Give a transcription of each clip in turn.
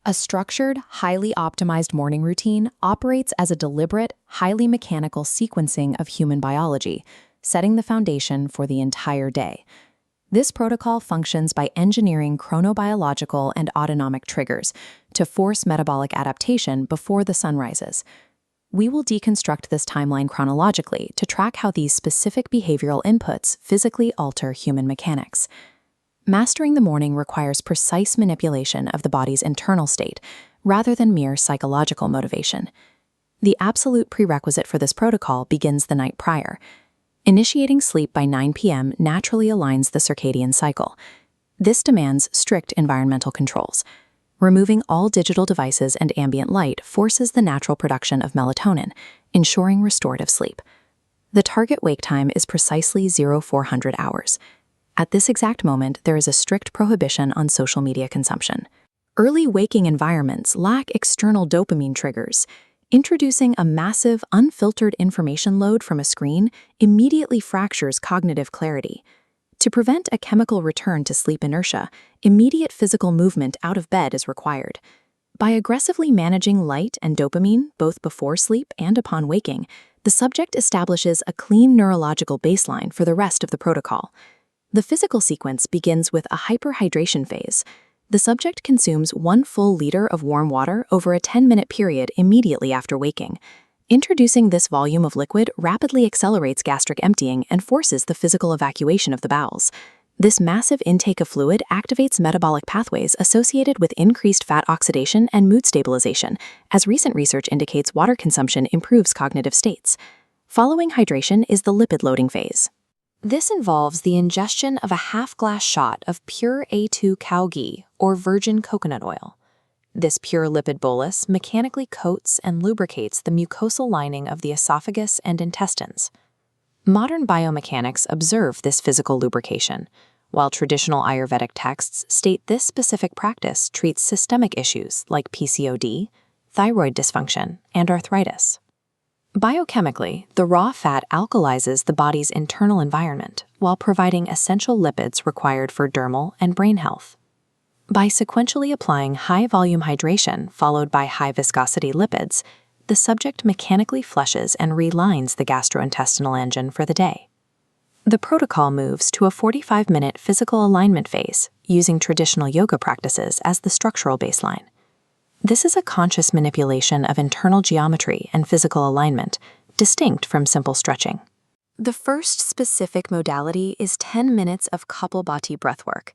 A structured, highly optimized morning routine operates as a deliberate, highly mechanical sequencing of human biology, setting the foundation for the entire day. This protocol functions by engineering chronobiological and autonomic triggers to force metabolic adaptation before the sun rises. We will deconstruct this timeline chronologically to track how these specific behavioral inputs physically alter human mechanics. Mastering the morning requires precise manipulation of the body's internal state, rather than mere psychological motivation. The absolute prerequisite for this protocol begins the night prior. Initiating sleep by 9 p.m. naturally aligns the circadian cycle. This demands strict environmental controls. Removing all digital devices and ambient light forces the natural production of melatonin, ensuring restorative sleep. The target wake time is precisely 0400 hours. At this exact moment, there is a strict prohibition on social media consumption. Early waking environments lack external dopamine triggers. Introducing a massive, unfiltered information load from a screen immediately fractures cognitive clarity. To prevent a chemical return to sleep inertia, immediate physical movement out of bed is required. By aggressively managing light and dopamine, both before sleep and upon waking, the subject establishes a clean neurological baseline for the rest of the protocol. The physical sequence begins with a hyperhydration phase. The subject consumes 1 full liter of warm water over a 10-minute period immediately after waking. Introducing this volume of liquid rapidly accelerates gastric emptying and forces the physical evacuation of the bowels. This massive intake of fluid activates metabolic pathways associated with increased fat oxidation and mood stabilization, as recent research indicates water consumption improves cognitive states. Following hydration is the lipid loading phase. This involves the ingestion of a half-glass shot of pure A2 cow ghee or virgin coconut oil. This pure lipid bolus mechanically coats and lubricates the mucosal lining of the esophagus and intestines. Modern biomechanics observe this physical lubrication, while traditional Ayurvedic texts state this specific practice treats systemic issues like PCOD, thyroid dysfunction, and arthritis. Biochemically, the raw fat alkalizes the body's internal environment while providing essential lipids required for dermal and brain health. By sequentially applying high-volume hydration followed by high-viscosity lipids, the subject mechanically flushes and relines the gastrointestinal engine for the day. The protocol moves to a 45-minute physical alignment phase, using traditional yoga practices as the structural baseline. This is a conscious manipulation of internal geometry and physical alignment, distinct from simple stretching. The first specific modality is 10 minutes of Kapalbhati breathwork.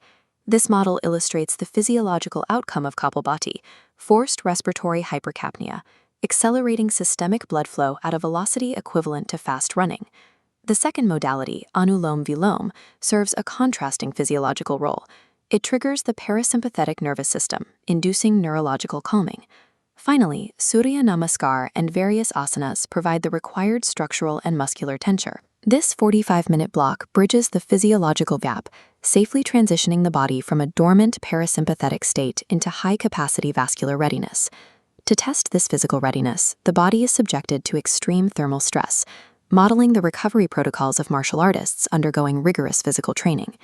This model illustrates the physiological outcome of Kapalbhati, forced respiratory hypercapnia, accelerating systemic blood flow at a velocity equivalent to fast running. The second modality, Anulom Vilom, serves a contrasting physiological role. It triggers the parasympathetic nervous system, inducing neurological calming. Finally, Surya Namaskar and various asanas provide the required structural and muscular tension. This 45-minute block bridges the physiological gap, safely transitioning the body from a dormant parasympathetic state into high-capacity vascular readiness. To test this physical readiness, the body is subjected to extreme thermal stress, modeling the recovery protocols of martial artists undergoing rigorous physical training.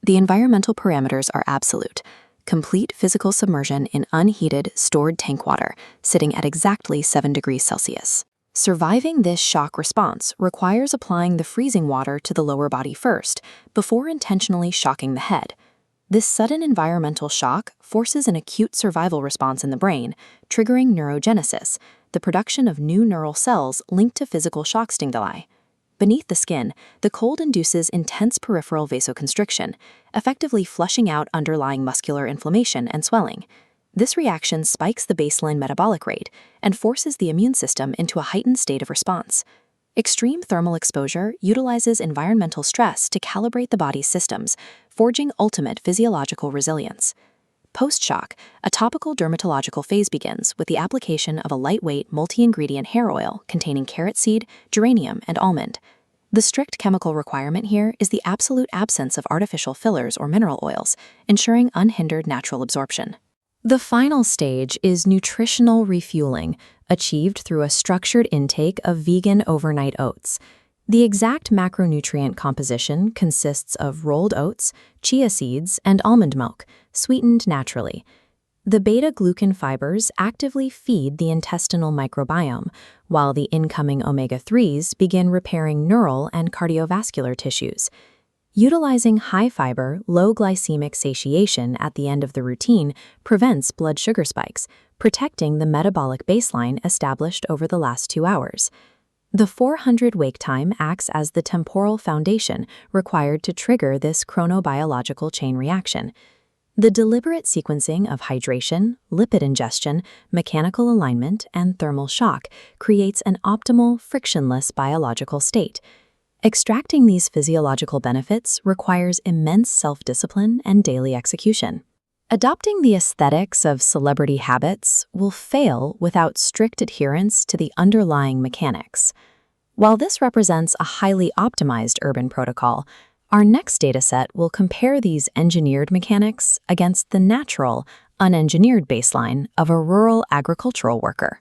The environmental parameters are absolute. Complete physical submersion in unheated, stored tank water, sitting at exactly 7 degrees Celsius. Surviving this shock response requires applying the freezing water to the lower body first, before intentionally shocking the head. This sudden environmental shock forces an acute survival response in the brain, triggering neurogenesis, the production of new neural cells linked to physical shock stimuli. Beneath the skin, the cold induces intense peripheral vasoconstriction, effectively flushing out underlying muscular inflammation and swelling. This reaction spikes the baseline metabolic rate and forces the immune system into a heightened state of response. Extreme thermal exposure utilizes environmental stress to calibrate the body's systems, forging ultimate physiological resilience. Post-shock, a topical dermatological phase begins with the application of a lightweight multi-ingredient hair oil containing carrot seed, geranium, and almond. The strict chemical requirement here is the absolute absence of artificial fillers or mineral oils, ensuring unhindered natural absorption. The final stage is nutritional refueling, achieved through a structured intake of vegan overnight oats. The exact macronutrient composition consists of rolled oats, chia seeds, and almond milk, sweetened naturally. The beta-glucan fibers actively feed the intestinal microbiome, while the incoming omega-3s begin repairing neural and cardiovascular tissues. Utilizing high-fiber, low-glycemic satiation at the end of the routine prevents blood sugar spikes, protecting the metabolic baseline established over the last 2 hours. The 400 wake time acts as the temporal foundation required to trigger this chronobiological chain reaction. The deliberate sequencing of hydration, lipid ingestion, mechanical alignment, and thermal shock creates an optimal, frictionless biological state. Extracting these physiological benefits requires immense self-discipline and daily execution. Adopting the aesthetics of celebrity habits will fail without strict adherence to the underlying mechanics. While this represents a highly optimized urban protocol, our next dataset will compare these engineered mechanics against the natural, unengineered baseline of a rural agricultural worker.